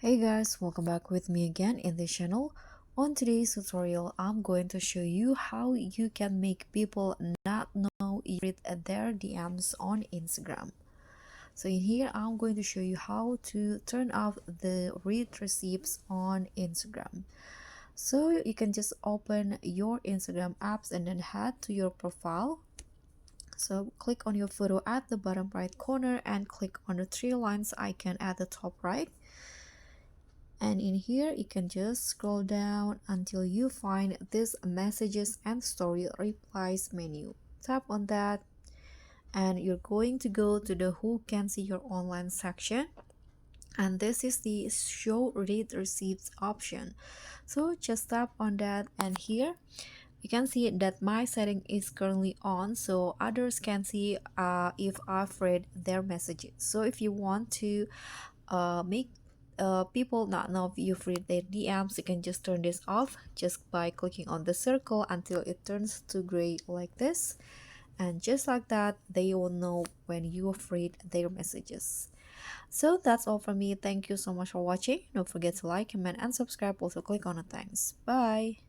Hey guys, welcome back with me again in this channel. On today's tutorial, I'm going to show you how you can make people not know you read their DMs on Instagram. So in here, I'm going to show you how to turn off the read receipts on Instagram. So you can just open your Instagram apps and then head to your profile. So click on your photo at the bottom right corner and click on the three lines icon at the top right. And in here you can just scroll down until you find this messages and story replies menu. Tap on that and you're going to go to the who can see your online section, and this is the show read receipts option. So just tap on that, and here you can see that my setting is currently on so others can see if I've read their messages. So if you want to make people not know if you've read their DMs, you can just turn this off just by clicking on the circle until it turns to gray like this. And just like that, they will know when you have read their messages. So that's all from me. Thank you so much for watching. Don't forget to like, comment, and subscribe. Also click on the thanks. Bye.